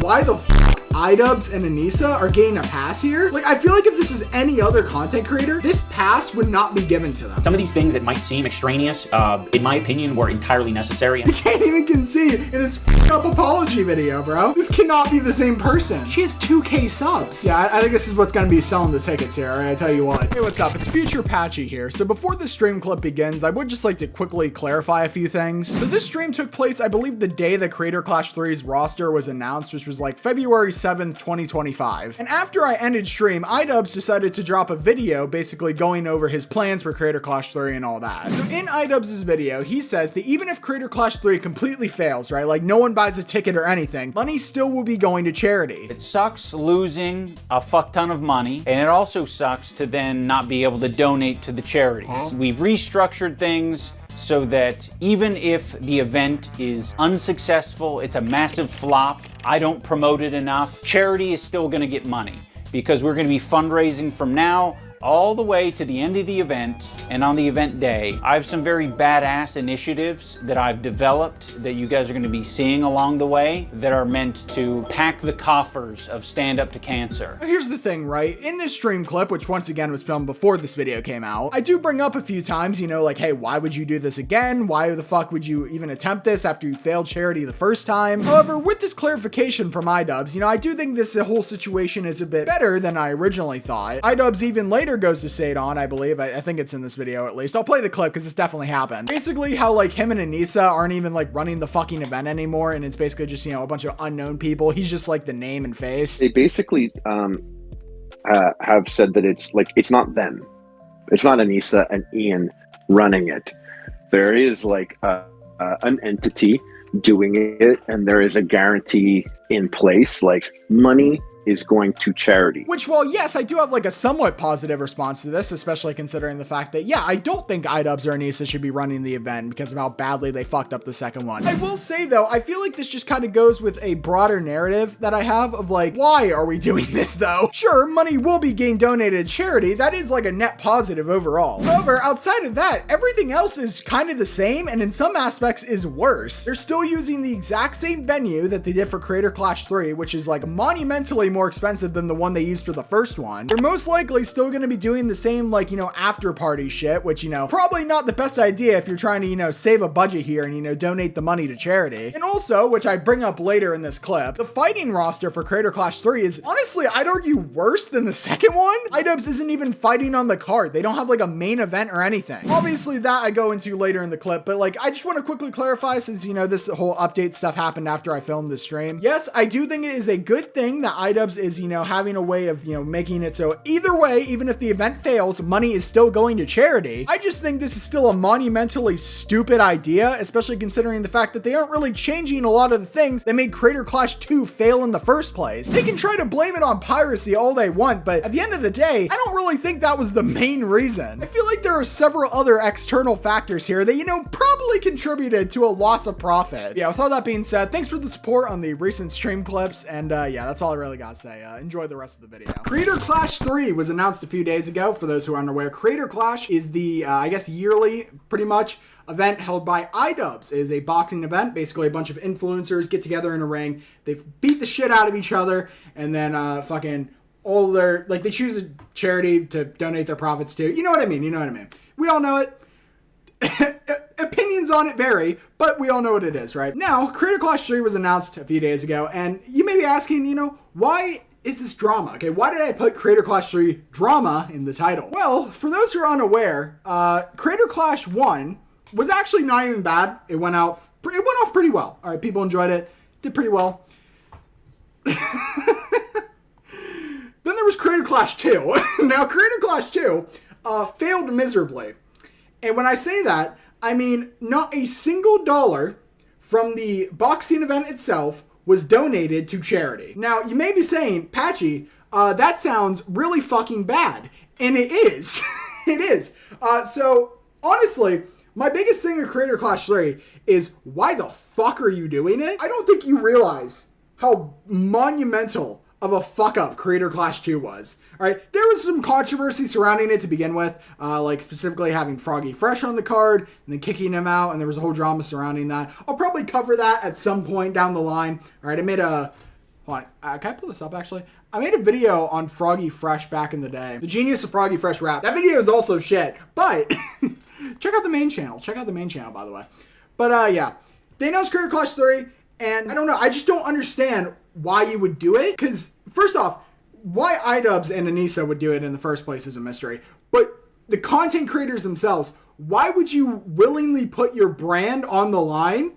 why the iDubbbz and Anissa are getting a pass here. Like, I feel like if this was any other content creator, this pass would not be given to them. Some of these things that might seem extraneous, in my opinion, were entirely necessary. You can't even concede in his up apology video, bro. This cannot be the same person. She has 2K subs. Yeah, I think this is what's gonna be selling the tickets here, all right? I tell you what. Hey, what's up? It's future Patchy here. So before the stream clip begins, I would just like to quickly clarify a few things. So this stream took place, I believe, the day that Creator Clash 3's roster was announced, which was like February 7th, 2025. And after I ended stream, iDubbbz decided to drop a video basically going over his plans for Creator Clash 3 and all that. So in iDubbbz's video, he says that even if Creator Clash 3 completely fails, right, like no one buys a ticket or anything, money still will be going to charity. It sucks losing a fuck ton of money, and it also sucks to then not be able to donate to the charities. We've restructured things so that even if the event is unsuccessful, it's a massive flop, I don't promote it enough, charity is still gonna get money because we're gonna be fundraising from now all the way to the end of the event. And on the event day, I have some very badass initiatives that I've developed that you guys are going to be seeing along the way that are meant to pack the coffers of Stand Up to Cancer. Here's the thing, right? In this stream clip, which once again was filmed before this video came out, I do bring up a few times, you know, like, hey, why would you do this again? Why the fuck would you even attempt this after you failed charity the first time? However, with this clarification from iDubbbz, you know, I do think this whole situation is a bit better than I originally thought. iDubbbz even later goes to say it on, I believe, I think it's in this video at least. I'll play the clip because this definitely happened. Basically how like him and Anissa aren't even like running the fucking event anymore, and it's basically just, you know, a bunch of unknown people. He's just like the name and face. They basically have said that it's like, it's not them. It's not Anissa and Ian running it. There is like an entity doing it, and there is a guarantee in place, like money is going to charity. Which, well, yes, I do have like a somewhat positive response to this, especially considering the fact that, yeah, I don't think iDubbbz or Anissa should be running the event because of how badly they fucked up the second one. I will say though, I feel like this just kind of goes with a broader narrative that I have of like, why are we doing this though? Sure, money will be getting donated to charity. That is like a net positive overall. However, outside of that, everything else is kind of the same, and in some aspects is worse. They're still using the exact same venue that they did for Creator Clash 3, which is like monumentally more expensive than the one they used for the first one. They're most likely still going to be doing the same, like, you know, after party shit, which, you know, probably not the best idea if you're trying to, you know, save a budget here and, you know, donate the money to charity. And also, which I bring up later in this clip, the fighting roster for Creator Clash 3 is honestly, I'd argue, worse than the second one. iDubbbz isn't even fighting on the card. They don't have like a main event or anything. Obviously that I go into later in the clip, but like, I just want to quickly clarify, since, you know, this whole update stuff happened after I filmed the stream. Yes, I do think it is a good thing that iDubbbz is, you know, having a way of, you know, making it so either way, even if the event fails, money is still going to charity. I just think this is still a monumentally stupid idea, especially considering the fact that they aren't really changing a lot of the things that made Creator Clash 2 fail in the first place. They can try to blame it on piracy all they want, but at the end of the day, I don't really think that was the main reason. I feel like there are several other external factors here that, you know, probably contributed to a loss of profit. Yeah, with all that being said, thanks for the support on the recent stream clips, and yeah, that's all I really gotta say. Enjoy the rest of the video. Creator Clash 3 was announced a few days ago. For those who are unaware, Creator Clash is the, I guess, yearly, pretty much, event held by iDubbbz. It is a boxing event. Basically, a bunch of influencers get together in a ring. They beat the shit out of each other, and then fucking all their, like, they choose a charity to donate their profits to. You know what I mean? You know what I mean? We all know it. Opinions on it vary, but we all know what it is, right? Now, Creator Clash 3 was announced a few days ago, and you may be asking, you know, why is this drama? Okay, why did I put Creator Clash 3 drama in the title? Well, for those who are unaware, Creator Clash 1 was actually not even bad. It went off pretty well. All right, people enjoyed it, did pretty well. Then there was Creator Clash 2. Now, Creator Clash 2 failed miserably. And when I say that, I mean not a single dollar from the boxing event itself was donated to charity. Now, you may be saying, Patchy, that sounds really fucking bad. And it is. It is. So, honestly, my biggest thing with Creator Clash 3 is, why the fuck are you doing it? I don't think you realize how monumental of a fuck up Creator Clash 2 was. Alright, there was some controversy surrounding it to begin with, like specifically having Froggy Fresh on the card and then kicking him out, and there was a whole drama surrounding that. I'll probably cover that at some point down the line. Alright, I made a Hold on, can I pull this up actually? I made a video on Froggy Fresh back in the day. The genius of Froggy Fresh rap. That video is also shit, but check out the main channel. Check out the main channel, by the way. But yeah, they announced Creator Clash 3, and I don't know, I just don't understand why you would do it. Because first off, why iDubbbz and Anissa would do it in the first place is a mystery. But the content creators themselves, why would you willingly put your brand on the line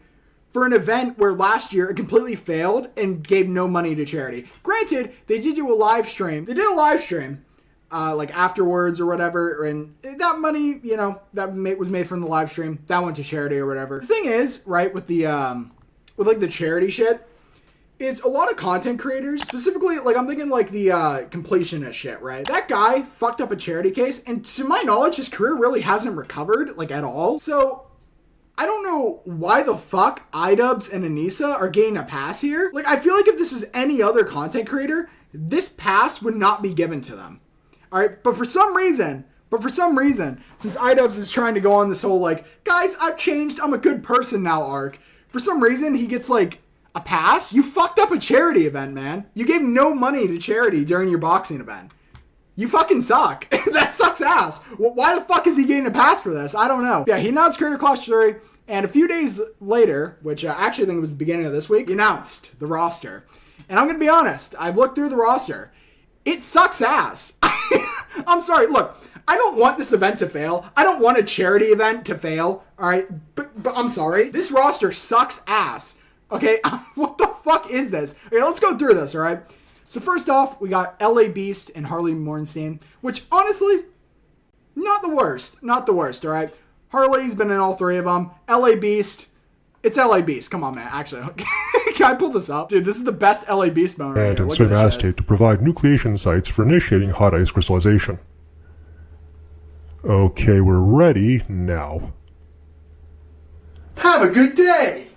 for an event where last year it completely failed and gave no money to charity? Granted, they did do a live stream. They did a live stream, like afterwards or whatever, and that money, you know, was made from the live stream. That went to charity or whatever. The thing is, right, with the like the charity shit, is a lot of content creators, specifically, like I'm thinking like the completionist shit, right? That guy fucked up a charity case, and to my knowledge, his career really hasn't recovered, like at all. So I don't know why the fuck iDubbbz and Anissa are getting a pass here. Like, I feel like if this was any other content creator, this pass would not be given to them. All right, but for some reason, since iDubbbz is trying to go on this whole like, guys, I've changed, I'm a good person now arc, for some reason he gets like a pass. You fucked up a charity event, man. You gave no money to charity during your boxing event. You fucking suck. That sucks ass. Well, why the fuck is he getting a pass for this? I don't know. Yeah, he announced Creator Clash 3, and a few days later, which I actually think was the beginning of this week, he announced the roster. And I'm going to be honest, I've looked through the roster. It sucks ass. I'm sorry, look, I don't want this event to fail. I don't want a charity event to fail, alright? But I'm sorry, this roster sucks ass. Okay, what the fuck is this? Okay, let's go through this, alright? So first off, we got LA Beast and Harley Morenstein, which honestly, not the worst. Not the worst, alright? Harley's been in all three of them. LA Beast, it's LA Beast. Come on, man. Actually, can I pull this up? Dude, this is the best LA Beast moment right here. And insert acetate to provide nucleation sites for initiating hot ice crystallization. Okay, we're ready now. Have a good day!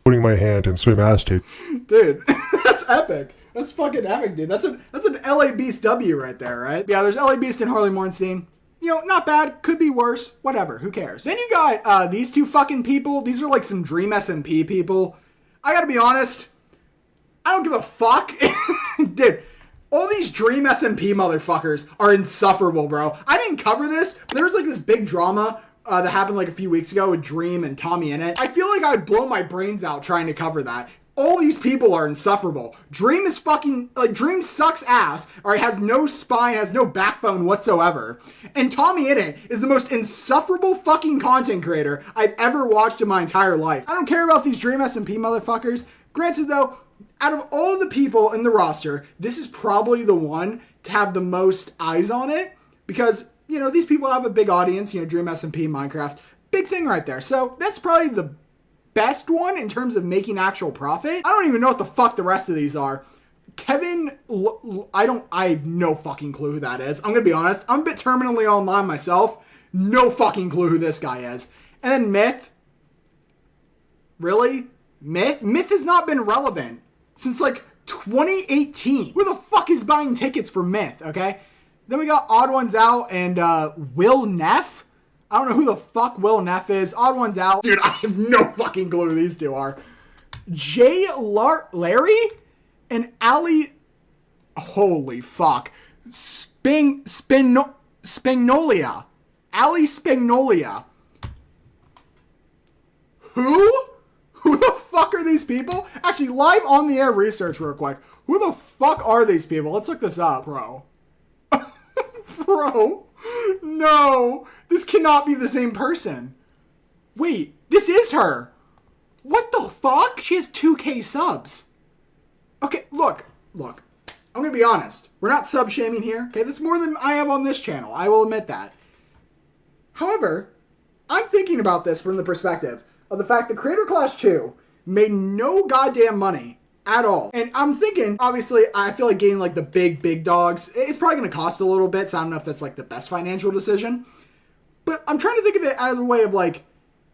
Putting my hand in swim acetate. Dude, that's epic. That's fucking epic, dude. That's an LA Beast W right there, right? Yeah, there's LA Beast and Harley Morenstein. You know, not bad. Could be worse. Whatever. Who cares? Then you got these two fucking people. These are like some Dream SMP people. I gotta be honest. I don't give a fuck. Dude, all these Dream SMP motherfuckers are insufferable, bro. I didn't cover this, but there was like this big drama that happened like a few weeks ago with Dream and Tommy in it. I feel like I'd blow my brains out trying to cover that. All these people are insufferable. Dream is fucking, like, Dream sucks ass, or has no spine, has no backbone whatsoever. And Tommy in it is the most insufferable fucking content creator I've ever watched in my entire life. I don't care about these Dream SMP motherfuckers. Granted though, out of all the people in the roster, this is probably the one to have the most eyes on it, because, you know, these people have a big audience, you know, Dream SMP, Minecraft, big thing right there. So that's probably the best one in terms of making actual profit. I don't even know what the fuck the rest of these are. Kevin, I have no fucking clue who that is. I'm gonna be honest, I'm a bit terminally online myself. No fucking clue who this guy is. And then Myth. Really? Myth? Myth has not been relevant since like 2018. Who the fuck is buying tickets for Myth, okay? Then we got Odd Ones Out and Will Neff. I don't know who the fuck Will Neff is. Odd Ones Out. Dude, I have no fucking clue who these two are. Larry and Ali. Holy fuck. Spignolia. Ali Spignolia. Who? Who the fuck are these people? Actually, live on the air research real quick. Who the fuck are these people? Let's look this up, bro. Bro. No, this cannot be the same person. Wait, this is her. What the fuck? She has 2K subs. Okay, look. I'm gonna be honest. We're not sub shaming here. Okay, that's more than I have on this channel. I will admit that. However, I'm thinking about this from the perspective of the fact that Creator Clash 2 made no goddamn money at all. And I'm thinking, obviously, I feel like getting like the big dogs, it's probably going to cost a little bit, so I don't know if that's like the best financial decision. But I'm trying to think of it as a way of like,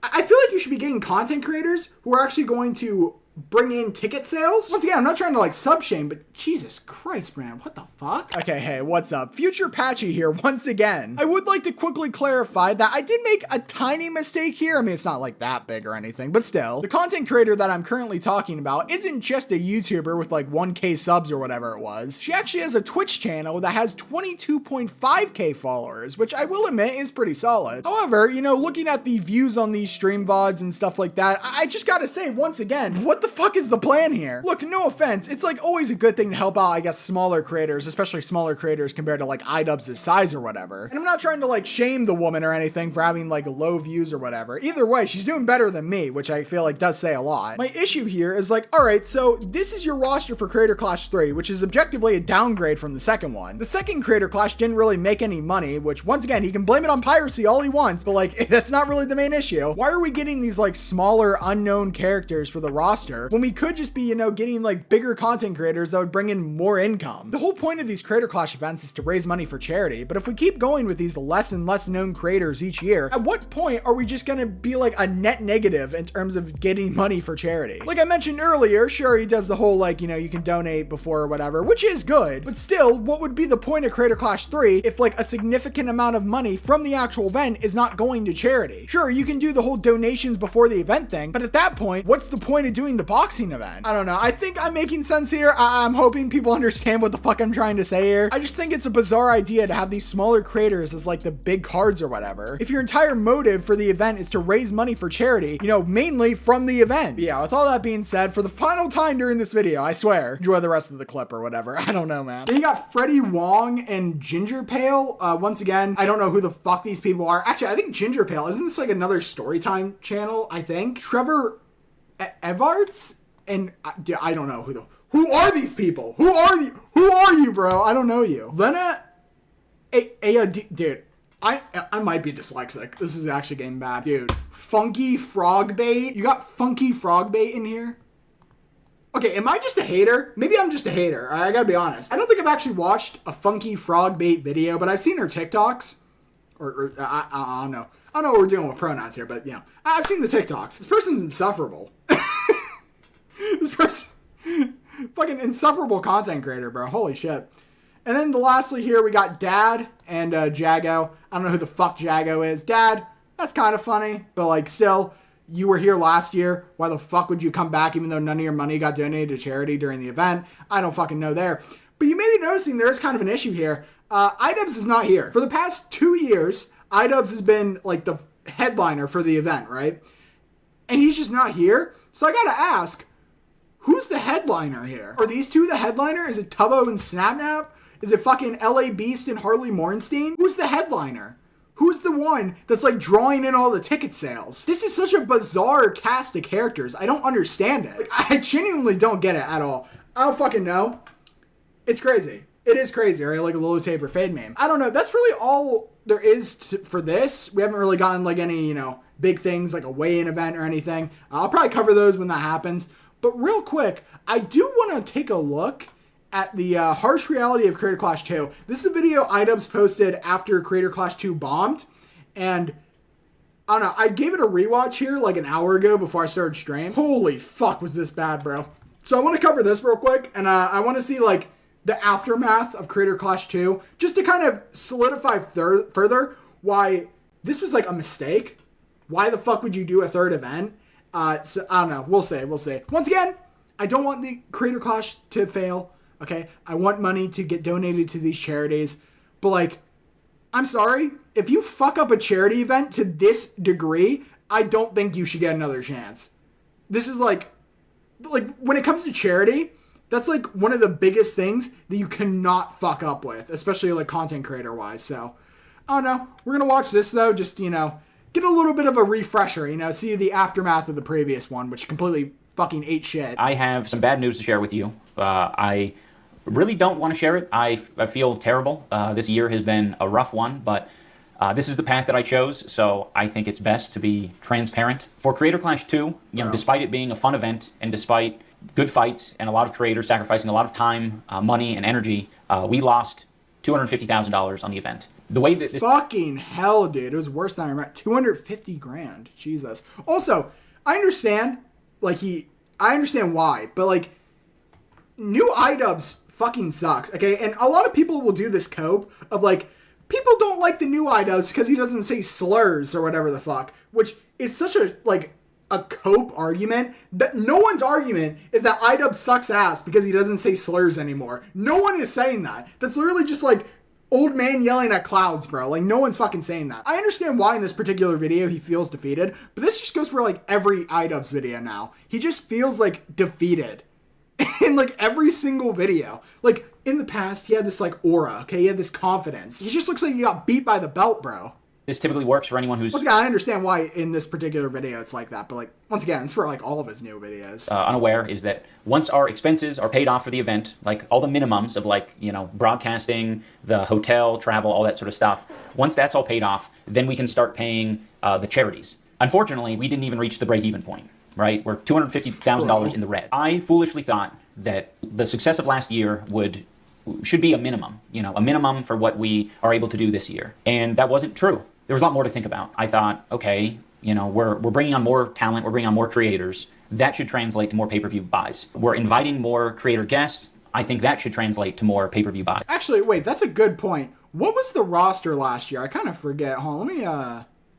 I feel like you should be getting content creators who are actually going to bring in ticket sales. Once again, I'm not trying to like sub shame, but Jesus Christ, man, what the fuck? Okay, hey, what's up? Future Patchy here once again. I would like to quickly clarify that I did make a tiny mistake here. I mean, it's not like that big or anything, but still, the content creator that I'm currently talking about isn't just a YouTuber with like 1K subs or whatever it was. She actually has a Twitch channel that has 22.5K followers, which I will admit is pretty solid. However, you know, looking at the views on these stream VODs and stuff like that, I just gotta say once again, what the fuck is the plan here? Look, no offense, it's like always a good thing to help out, I guess, smaller creators, especially smaller creators compared to like iDubbbz' size or whatever. And I'm not trying to like shame the woman or anything for having like low views or whatever. Either way, she's doing better than me, which I feel like does say a lot. My issue here is like, all right, so this is your roster for Creator Clash 3, which is objectively a downgrade from the second one. The second Creator Clash didn't really make any money, which once again, he can blame it on piracy all he wants, but like, that's not really the main issue. Why are we getting these like smaller unknown characters for the roster when we could just be, you know, getting like bigger content creators that would bring in more income? The whole point of these Creator Clash events is to raise money for charity, but if we keep going with these less and less known creators each year, at what point are we just gonna be like a net negative in terms of getting money for charity? Like I mentioned earlier, sure, he does the whole like, you know, you can donate before or whatever, which is good, but still, what would be the point of Creator Clash 3 if like a significant amount of money from the actual event is not going to charity? Sure, you can do the whole donations before the event thing, but at that point, what's the point of doing the boxing event? I don't know. I think I'm making sense here. I'm hoping people understand what the fuck I'm trying to say here. I just think it's a bizarre idea to have these smaller creators as like the big cards or whatever. If your entire motive for the event is to raise money for charity, you know, mainly from the event. But yeah, with all that being said, for the final time during this video, I swear, enjoy the rest of the clip or whatever. I don't know, man. Then you got Freddie Wong and Ginger Pale. Once again, I don't know who the fuck these people are. Actually, I think Ginger Pale, isn't this like another Storytime channel, I think? Trevor Evarts? And I don't know who are these people? Who are you, bro? I don't know you. Lena, dude, I might be dyslexic. This is actually getting bad. Dude, Funky Frog Bait. You got Funky Frog Bait in here? Okay, am I just a hater? Maybe I'm just a hater. I gotta be honest. I don't think I've actually watched a Funky Frog Bait video, but I've seen her TikToks. Or I don't know. I don't know what we're doing with pronouns here, but, you know, I've seen the TikToks. This person's insufferable. This person, fucking insufferable content creator, bro. Holy shit. And then lastly here, we got Dad and Jago. I don't know who the fuck Jago is. Dad, that's kind of funny, but like still, you were here last year. Why the fuck would you come back even though none of your money got donated to charity during the event? I don't fucking know there. But you may be noticing there is kind of an issue here. iDubbbz is not here. For the past 2 years, iDubbbz has been like the headliner for the event, right? And he's just not here. So I gotta ask, who's the headliner here? Are these two the headliner? Is it Tubbo and Snapnap? Is it fucking LA Beast and Harley Morenstein? Who's the headliner? Who's the one that's like drawing in all the ticket sales? This is such a bizarre cast of characters. I don't understand it. Like, I genuinely don't get it at all. I don't fucking know. It's crazy. It is crazy, right? Like a Lolo Taper Fade meme. I don't know. That's really all there is for this. We haven't really gotten like any, you know, big things like a weigh-in event or anything. I'll probably cover those when that happens. But real quick, I do want to take a look at the harsh reality of Creator Clash 2. This is a video iDubbbz posted after Creator Clash 2 bombed. And I don't know, I gave it a rewatch here like an hour ago before I started stream. Holy fuck, was this bad, bro. So I want to cover this real quick. And I want to see like the aftermath of Creator Clash 2. Just to kind of solidify further why this was like a mistake. Why the fuck would you do a third event? So I don't know. We'll see. Once again, I don't want the Creator Clash to fail. Okay. I want money to get donated to these charities. But like, I'm sorry. If you fuck up a charity event to this degree, I don't think you should get another chance. This is like when it comes to charity, that's like one of the biggest things that you cannot fuck up with, especially like content creator wise. So I don't know. We're going to watch this though. Just, you know, get a little bit of a refresher, you know, see the aftermath of the previous one, which completely fucking ate shit. I have some bad news to share with you. I really don't want to share it. I feel terrible. This year has been a rough one, but this is the path that I chose, so I think it's best to be transparent. For Creator Clash 2, you know, despite it being a fun event, and despite good fights, and a lot of creators sacrificing a lot of time, money, and energy, we lost $250,000 on the event. The way that this... Fucking hell, dude. It was worse than I remember. 250 grand. Jesus. Also, I understand, like, he I understand why, but like, new iDubbbz fucking sucks, okay? And a lot of people will do this cope of like, people don't like the new iDubbbz because he doesn't say slurs or whatever the fuck, which is such a, like, a cope argument. That no one's argument is that iDubbbz sucks ass because he doesn't say slurs anymore. No one is saying that. That's literally just like old man yelling at clouds, bro. Like, no one's fucking saying that. I understand why in this particular video he feels defeated, but this just goes for like every iDubbbz video now. He just feels like defeated in like every single video. Like, in the past, he had this like aura, okay? He had this confidence. He just looks like he got beat by the belt, bro. This typically works for anyone who's... Once again, I understand why in this particular video it's like that, but like, once again, it's for like all of his new videos. Unaware is that once our expenses are paid off for the event, like all the minimums of like, you know, broadcasting, the hotel, travel, all that sort of stuff, once that's all paid off, then we can start paying the charities. Unfortunately, we didn't even reach the break-even point, right? We're $250,000 in the red. I foolishly thought that the success of last year should be a minimum, you know, a minimum for what we are able to do this year. And that wasn't true. There was a lot more to think about. I thought, okay, you know, we're bringing on more talent, we're bringing on more creators. That should translate to more pay-per-view buys. We're inviting more creator guests. I think that should translate to more pay-per-view buys. Actually, wait, that's a good point. What was the roster last year? I kind of forget. Hold on, let me,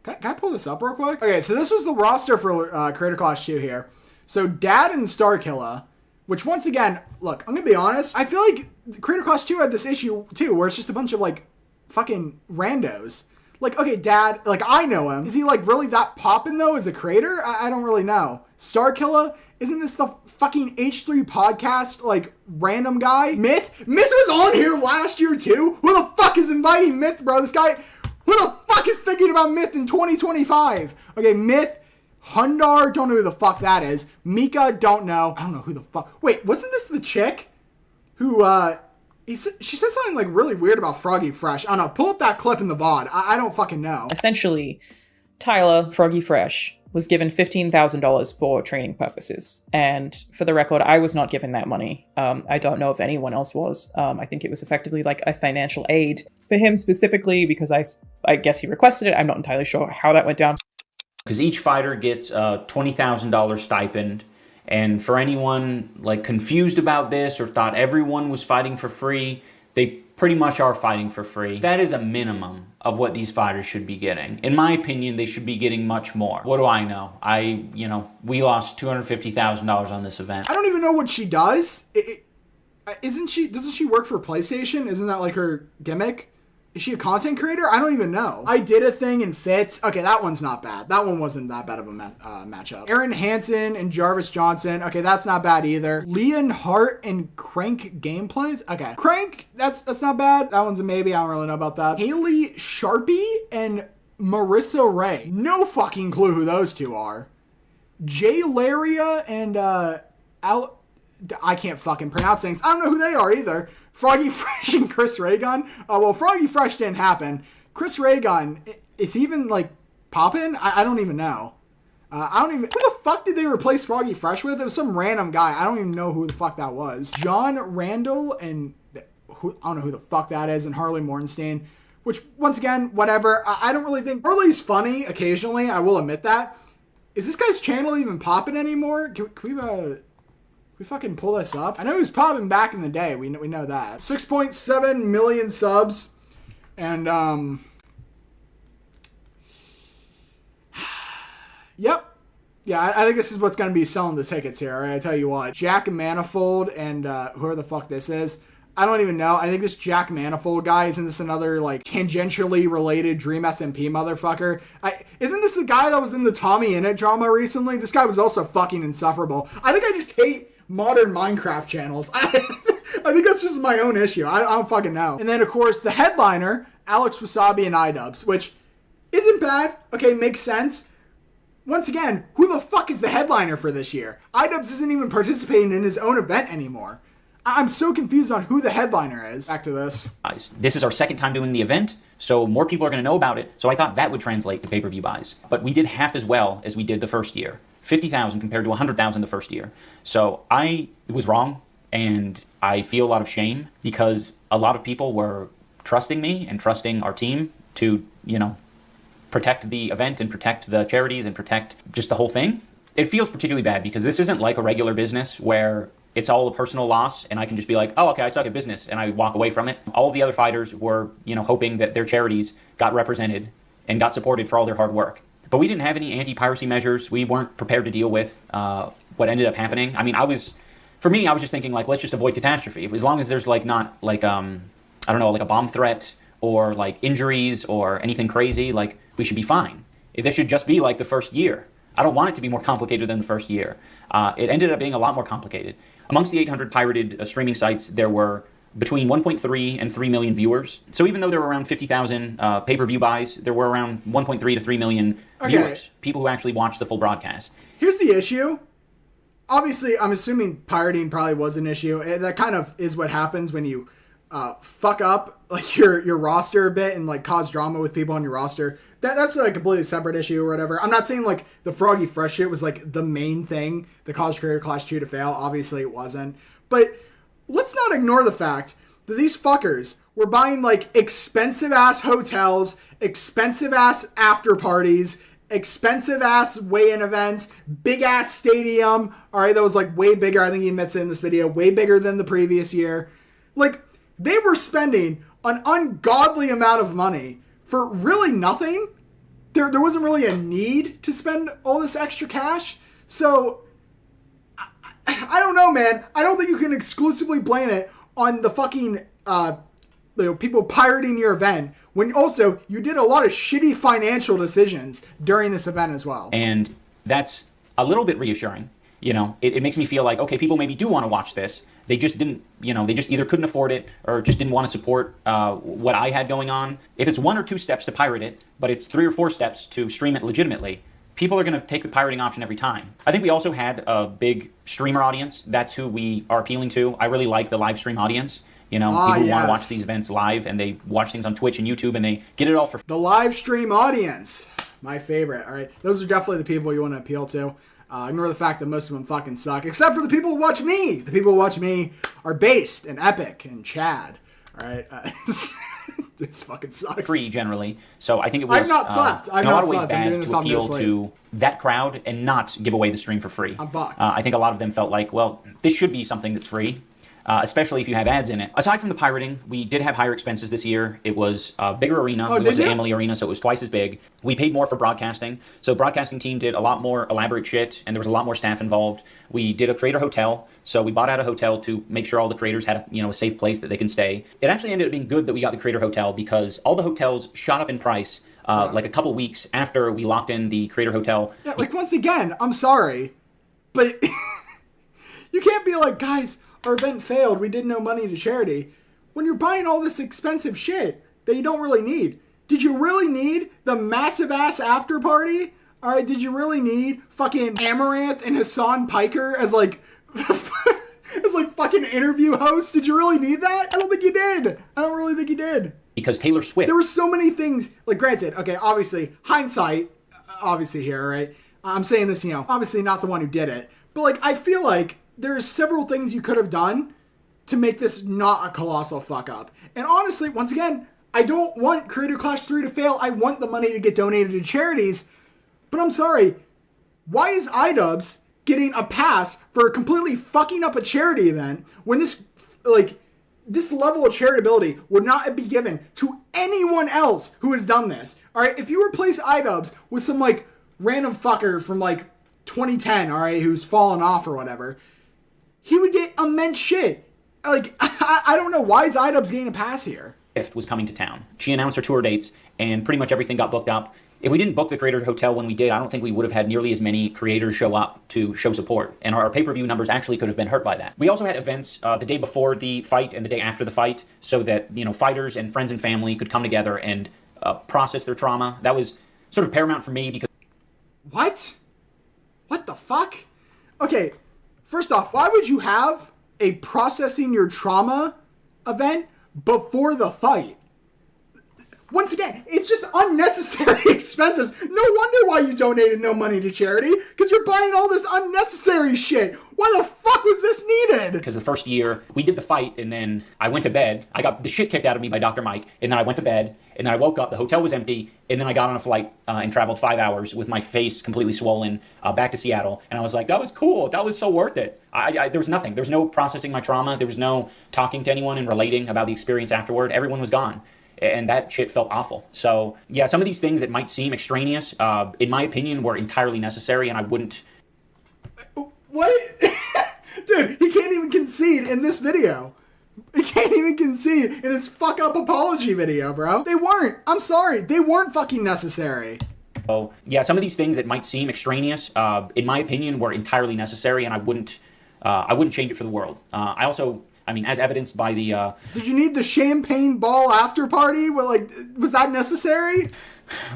can I pull this up real quick? Okay, so this was the roster for Creator Class 2 here. So Dad and Starkilla, which once again, look, I'm gonna be honest, I feel like Creator Class 2 had this issue too, where it's just a bunch of like fucking randos. Like, okay, Dad, like, I know him. Is he, like, really that poppin', though, as a creator? I don't really know. Starkilla? Isn't this the fucking H3 podcast, like, random guy? Myth? Myth was on here last year, too? Who the fuck is inviting Myth, bro? This guy, who the fuck is thinking about Myth in 2025? Okay, Myth, Hundar, don't know who the fuck that is. Mika, don't know. I don't know who the fuck. Wait, wasn't this the chick who, she said something like really weird about Froggy Fresh. I don't know. Pull up that clip in the VOD. I don't fucking know. Essentially, Tyler, Froggy Fresh, was given $15,000 for training purposes. And for the record, I was not given that money. I don't know if anyone else was. I think it was effectively like a financial aid for him specifically because I guess he requested it. I'm not entirely sure how that went down. Because each fighter gets a $20,000 stipend. And for anyone like confused about this or thought everyone was fighting for free, they pretty much are fighting for free. That is a minimum of what these fighters should be getting. In my opinion, they should be getting much more. What do I know? We lost $250,000 on this event. I don't even know what she does. Doesn't she work for PlayStation? Isn't that like her gimmick? Is she a content creator? I don't even know. I did a thing in Fitz. Okay, that one's not bad. That one wasn't that bad of a matchup. Aaron Hansen and Jarvis Johnson. Okay, that's not bad either. Leon Hart and Crank Gameplays. Okay. Crank, that's not bad. That one's a maybe. I don't really know about that. Haley Sharpie and Marissa Ray. No fucking clue who those two are. Jay Laria and I can't fucking pronounce things. I don't know who they are either. Froggy Fresh and Chris Raygun. Well, Froggy Fresh didn't happen. Chris Raygun, is he even, like, poppin'? I don't even know. Who the fuck did they replace Froggy Fresh with? It was some random guy. I don't even know who the fuck that was. John Randall and, I don't know who the fuck that is, and Harley Mornstein. Which, once again, whatever. I don't really think... Harley's funny occasionally, I will admit that. Is this guy's channel even popping anymore? Can we fucking pull this up? I know he was popping back in the day. We know that. 6.7 million subs. And, yep. Yeah, I think this is what's going to be selling the tickets here. All right, I tell you what. Jack Manifold and, whoever the fuck this is. I don't even know. I think this Jack Manifold guy, isn't this another, like, tangentially related Dream SMP motherfucker? Isn't this the guy that was in the Tommy Innit drama recently? This guy was also fucking insufferable. I think I just hate modern Minecraft channels. I think that's just my own issue. I don't fucking know. And then, of course, the headliner, Alex Wasabi and iDubbbz, which isn't bad. Okay, makes sense. Once again, who the fuck is the headliner for this year? iDubbbz isn't even participating in his own event anymore. I'm so confused on who the headliner is. Back to this. This is our second time doing the event, so more people are going to know about it. So I thought that would translate to pay-per-view buys. But we did half as well as we did the first year. 50,000 compared to 100,000 the first year. So I was wrong, and I feel a lot of shame because a lot of people were trusting me and trusting our team to, protect the event and protect the charities and protect just the whole thing. it feels particularly bad because this isn't like a regular business where it's all a personal loss and I can just be like, oh, okay, I suck at business, and I walk away from it. All of the other fighters were, hoping that their charities got represented and got supported for all their hard work. But we didn't have any anti-piracy measures. We weren't prepared to deal with what ended up happening. I mean, I was just thinking, like, let's just avoid catastrophe. As long as there's, like, not, like, I don't know, like a bomb threat or, like, injuries or anything crazy, like, we should be fine. This should just be, like, the first year. I don't want it to be more complicated than the first year. It ended up being a lot more complicated. Amongst the 800 pirated streaming sites, there were between 1.3 and 3 million viewers. So even though there were around 50,000 pay-per-view buys, there were around 1.3 to 3 million viewers, people who actually watched the full broadcast. Here's the issue. Obviously, I'm assuming pirating probably was an issue. That kind of is what happens when you fuck up like your roster a bit and like cause drama with people on your roster. That's a completely separate issue or whatever. I'm not saying like the Froggy Fresh shit was like the main thing that caused Creator Clash 2 to fail. Obviously it wasn't. But let's not ignore the fact that these fuckers were buying like expensive ass hotels, expensive ass after parties, expensive ass weigh-in events, big ass stadium. All right, that was like way bigger. I think he admits it in this video, way bigger than the previous year. Like they were spending an ungodly amount of money for really nothing. There wasn't really a need to spend all this extra cash. So, I don't know, man. I don't think you can exclusively blame it on the fucking people pirating your event, when also you did a lot of shitty financial decisions during this event as well. And that's a little bit reassuring. It makes me feel like, okay, people maybe do want to watch this. They just didn't, they just either couldn't afford it or just didn't want to support what I had going on. If it's 1 or 2 steps to pirate it, but it's 3 or 4 steps to stream it legitimately, people are going to take the pirating option every time. I think we also had a big streamer audience. That's who we are appealing to. I really like the live stream audience. People who want to watch these events live, and they watch things on Twitch and YouTube, and they get it all for free. The live stream audience, my favorite. All right, those are definitely the people you want to appeal to. Ignore the fact that most of them fucking suck, except for the people who watch me. The people who watch me are Based and Epic and Chad. All right, this fucking sucks. Free generally, so I think it was. I've not slept. I've in a lot not of ways slept. I'm doing bad this to on no appeal sleep. to that crowd and not give away the stream for free. I'm bucked. I think a lot of them felt like, well, this should be something that's free. Especially if you have ads in it. Aside from the pirating, we did have higher expenses this year. It was a bigger arena. It was the Amalie Arena, so it was twice as big. We paid more for broadcasting. So broadcasting team did a lot more elaborate shit, and there was a lot more staff involved. We did a creator hotel, so we bought out a hotel to make sure all the creators had a safe place that they can stay. It actually ended up being good that we got the creator hotel because all the hotels shot up in price like a couple weeks after we locked in the creator hotel. Yeah, like once again, I'm sorry, but you can't be like, guys, our event failed, we did no money to charity, when you're buying all this expensive shit that you don't really need. Did you really need the massive ass after party? All right, did you really need fucking Amaranth and Hassan Piker as like fucking interview hosts? Did you really need that? I don't think you did. I don't really think you did. Because Taylor Swift. There were so many things, like granted, okay, obviously, hindsight, obviously here, right? I'm saying this, obviously not the one who did it, but like, I feel like there's several things you could have done to make this not a colossal fuck up. And honestly, once again, I don't want Creator Clash 3 to fail. I want the money to get donated to charities. But I'm sorry, why is iDubbbz getting a pass for completely fucking up a charity event when this level of charitability would not be given to anyone else who has done this? All right, if you replace iDubbbz with some like random fucker from like 2010, all right, who's fallen off or whatever, he would get immense shit. Like, I don't know. Why is iDubbbz getting a pass here? Was coming to town. She announced her tour dates, and pretty much everything got booked up. If we didn't book the Creator Hotel when we did, I don't think we would have had nearly as many creators show up to show support, and our pay-per-view numbers actually could have been hurt by that. We also had events the day before the fight and the day after the fight, so that fighters and friends and family could come together and process their trauma. That was sort of paramount for me because... What the fuck? Okay, first off, why would you have a processing your trauma event before the fight? Once again, it's just unnecessary expenses. No wonder why you donated no money to charity, because you're buying all this unnecessary shit. Why the fuck was this needed? Because the first year, we did the fight, and then I went to bed. I got the shit kicked out of me by Dr. Mike, and then I went to bed, and then I woke up, the hotel was empty, and then I got on a flight and traveled 5 hours with my face completely swollen back to Seattle, and I was like, that was cool. That was so worth it. There was nothing. There was no processing my trauma. There was no talking to anyone and relating about the experience afterward. Everyone was gone. And that shit felt awful. So, yeah, some of these things that might seem extraneous, in my opinion, were entirely necessary, and I wouldn't... What? Dude, he can't even concede in this video. He can't even concede in his fuck-up apology video, bro. They weren't. I'm sorry. They weren't fucking necessary. So, yeah, some of these things that might seem extraneous, in my opinion, were entirely necessary, and I wouldn't change it for the world. I mean, as evidenced by the... Did you need the champagne ball after party? Well, like, was that necessary?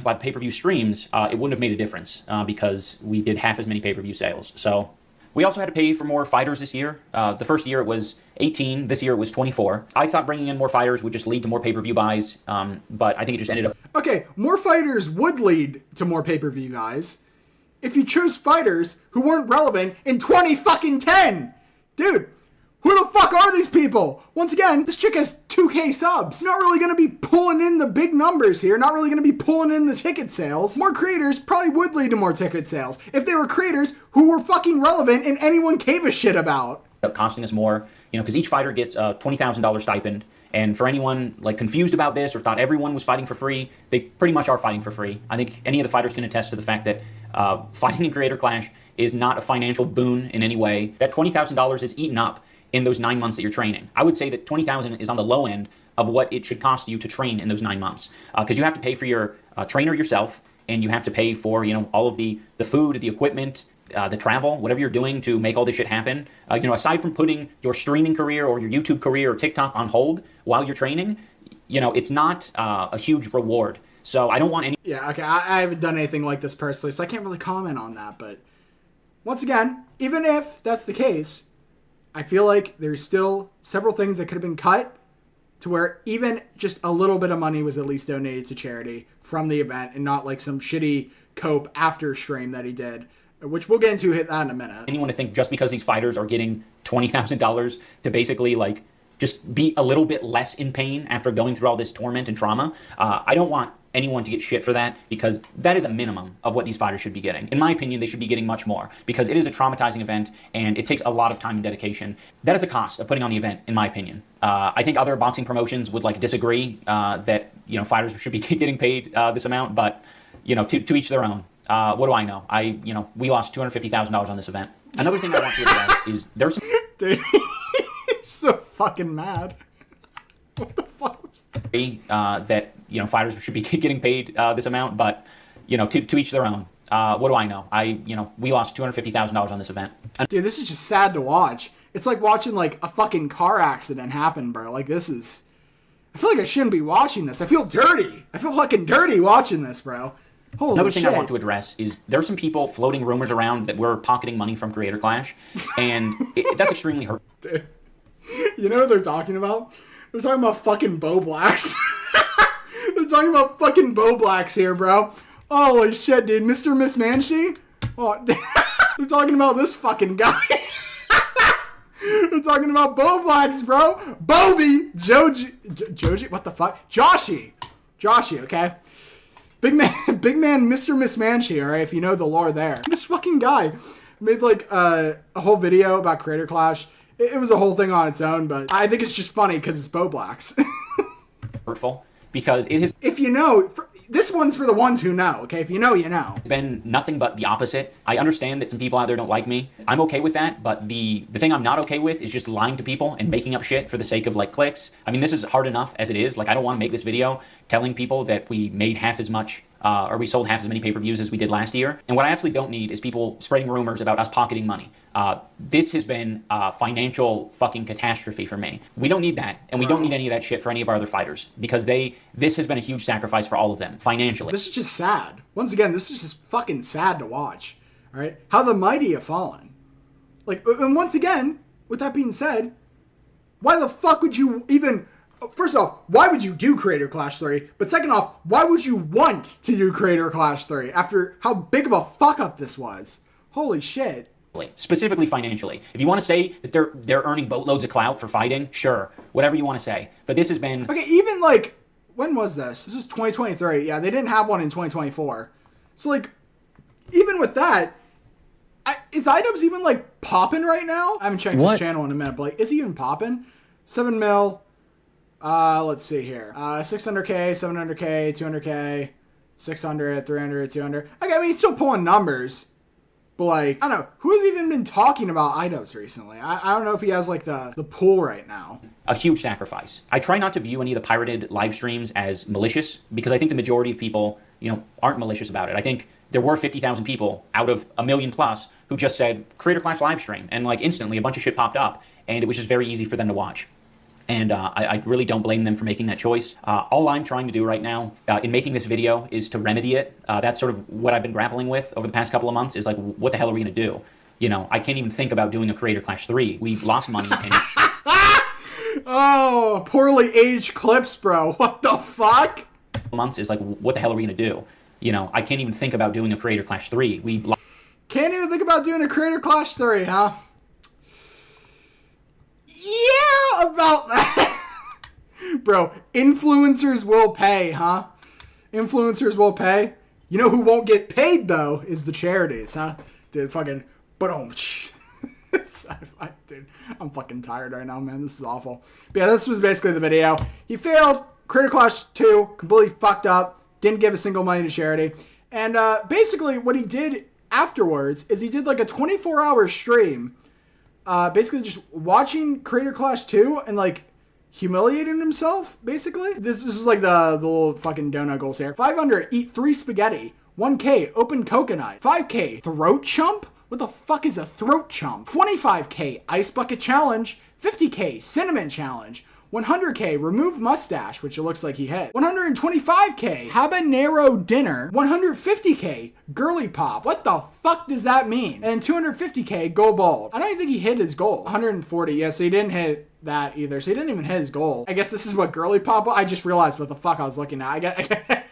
By the pay-per-view streams, it wouldn't have made a difference because we did half as many pay-per-view sales. So we also had to pay for more fighters this year. The first year it was 18. This year it was 24. I thought bringing in more fighters would just lead to more pay-per-view buys, but I think it just ended up... Okay, more fighters would lead to more pay-per-view buys if you chose fighters who weren't relevant in 2010. Dude, who the fuck are these people? Once again, this chick has 2K subs. Not really going to be pulling in the big numbers here. Not really going to be pulling in the ticket sales. More creators probably would lead to more ticket sales if they were creators who were fucking relevant and anyone gave a shit about. Costing us more, because each fighter gets a $20,000 stipend. And for anyone like confused about this or thought everyone was fighting for free, they pretty much are fighting for free. I think any of the fighters can attest to the fact that fighting in Creator Clash is not a financial boon in any way. That $20,000 is eaten up in those 9 months that you're training. I would say that $20,000 is on the low end of what it should cost you to train in those 9 months. Because you have to pay for your trainer yourself, and you have to pay for, all of the food, the equipment, the travel, whatever you're doing to make all this shit happen. Aside from putting your streaming career or your YouTube career or TikTok on hold while you're training, it's not a huge reward. So I don't want any... Yeah, okay, I haven't done anything like this personally, so I can't really comment on that. But once again, even if that's the case, I feel like there's still several things that could have been cut to where even just a little bit of money was at least donated to charity from the event and not like some shitty cope after stream that he did, which we'll get into that in a minute. Anyone to think just because these fighters are getting $20,000 to basically like just be a little bit less in pain after going through all this torment and trauma, I don't want anyone to get shit for that, because that is a minimum of what these fighters should be getting. In my opinion, they should be getting much more, because it is a traumatizing event and it takes a lot of time and dedication. That is a cost of putting on the event, in my opinion. I think other boxing promotions would disagree that fighters should be getting paid this amount, but to each their own. What do I know? We lost $250,000 on this event. Another thing I want to address is there's some... Dude, he's so fucking mad. What the fuck was that? That fighters should be getting paid this amount, but to each their own. What do I know? We lost $250,000 on this event. Dude, this is just sad to watch. It's like watching a fucking car accident happen, bro. I feel like I shouldn't be watching this. I feel dirty. I feel fucking dirty watching this, bro. Holy Another shit. thing I want to address is there's some people floating rumors around that we're pocketing money from Creator Clash, and that's extremely hurtful. Dude, you know what they're talking about? They're talking about fucking Bo Blacks. They're talking about fucking Bo Blacks here, bro. Holy shit, dude. Mr. Miss Manshi? Oh, they're talking about this fucking guy. They're talking about Bo Blacks, bro. Bobby. Joji? What the fuck? Joshy, okay? Big man, Mr. Miss Manshi, alright, if you know the lore there. This fucking guy made a whole video about Creator Clash. It was a whole thing on its own, but I think it's just funny because it's Bo Blacks. Hurtful, because it has... If you know, this one's for the ones who know, okay? If you know, you know. It's been nothing but the opposite. I understand that some people out there don't like me. I'm okay with that, but the thing I'm not okay with is just lying to people and making up shit for the sake of clicks. I mean, this is hard enough as it is. I don't want to make this video telling people that we made half as much or we sold half as many pay-per-views as we did last year. And what I absolutely don't need is people spreading rumors about us pocketing money. This has been a financial fucking catastrophe for me. We don't need that, and we don't need any of that shit for any of our other fighters, because this has been a huge sacrifice for all of them, financially. This is just sad. Once again, this is just fucking sad to watch, all right? How the mighty have fallen. And once again, with that being said, why the fuck would you even first off, why would you do Creator Clash 3? But second off, why would you want to do Creator Clash 3 after how big of a fuck up this was? Holy shit. Specifically financially. If you want to say that they're earning boatloads of clout for fighting, sure. Whatever you want to say. But this has been... Okay, even like, when was this? This was 2023. Yeah, they didn't have one in 2024. So like, even with that, is iDubbbz even like popping right now? I haven't checked his channel in a minute, but like, is he even popping? 7 mil. Let's see here. 600K, 700K, 200K, 600, 300, 200. Okay, I mean, he's still pulling numbers. But like, I don't know, who has even been talking about iDubbbz recently? I don't know if he has like the pool right now. A huge sacrifice. I try not to view any of the pirated live streams as malicious because I think the majority of people, aren't malicious about it. I think there were 50,000 people out of 1 million plus who just said Creator Clash live stream, and like instantly a bunch of shit popped up, and it was just very easy for them to watch. And I really don't blame them for making that choice. All I'm trying to do right now in making this video is to remedy it. That's sort of what I've been grappling with over the past couple of months is like, what the hell are we going to do? I can't even think about doing a Creator Clash 3. We've lost money. And oh, poorly aged clips, bro. What the fuck? Months is like, what the hell are we going to do? I can't even think about doing a Creator Clash 3. Can't even think about doing a Creator Clash 3, huh? Yeah, about that. Bro, influencers will pay, huh? Influencers will pay. You know who won't get paid, though, is the charities, huh? Dude, fucking... Dude, I'm fucking tired right now, man. This is awful. But yeah, this was basically the video. He failed. Creator Clash 2, completely fucked up. Didn't give a single money to charity. And basically what he did afterwards is he did like a 24-hour stream basically just watching Creator Clash 2 and like humiliating himself, basically. This was like the little fucking donut goals here. 500, eat 3 spaghetti. 1K, open coconut. 5K, throat chump? What the fuck is a throat chump? 25K, ice bucket challenge. 50K, cinnamon challenge. 100K, remove mustache, which it looks like he hit. 125K, habanero dinner. 150K, girly pop. What the fuck does that mean? And 250K, go bald. I don't even think he hit his goal. 140, yeah, so he didn't hit that either. So he didn't even hit his goal. I guess this is what girly pop was. I just realized what the fuck I was looking at.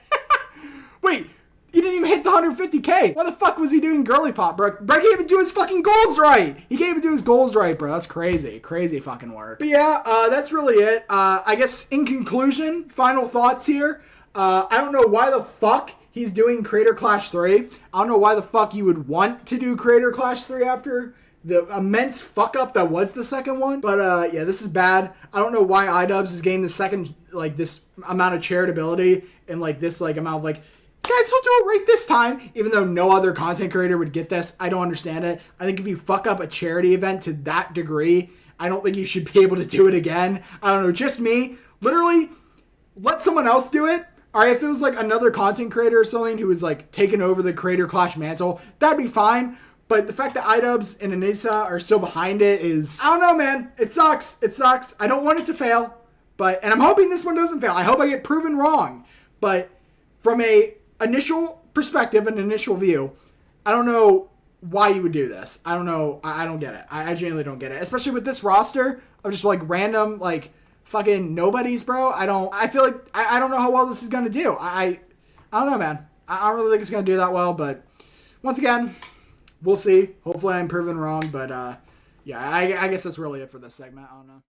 Wait. He didn't even hit the 150K. Why the fuck was he doing girly pop, bro? Bro can't even do his fucking goals right. He can't even do his goals right, bro. That's crazy. Crazy fucking work. But yeah, that's really it. I guess in conclusion, final thoughts here. I don't know why the fuck he's doing Creator Clash 3. I don't know why the fuck you would want to do Creator Clash 3 after the immense fuck up that was the second one. But yeah, this is bad. I don't know why iDubbbz is getting the second, like, this amount of charitability and like this like amount of like, guys, he'll do it right this time, even though no other content creator would get this. I don't understand it. I think if you fuck up a charity event to that degree, I don't think you should be able to do it again. I don't know, just me. Literally, let someone else do it. All right, if it was like another content creator or something who was like taking over the Creator Clash mantle, that'd be fine. But the fact that iDubbbz and Anissa are still behind it is, I don't know, man. It sucks. It sucks. I don't want it to fail. And I'm hoping this one doesn't fail. I hope I get proven wrong. But from a initial perspective and initial view, I don't know why you would do this. I don't know. I don't get it. I genuinely don't get it. Especially with this roster of just like random, like fucking nobodies, bro. I feel like I don't know how well this is going to do. I don't know, man. I don't really think it's going to do that well, but once again, we'll see. Hopefully I'm proven wrong, but yeah, I guess that's really it for this segment. I don't know.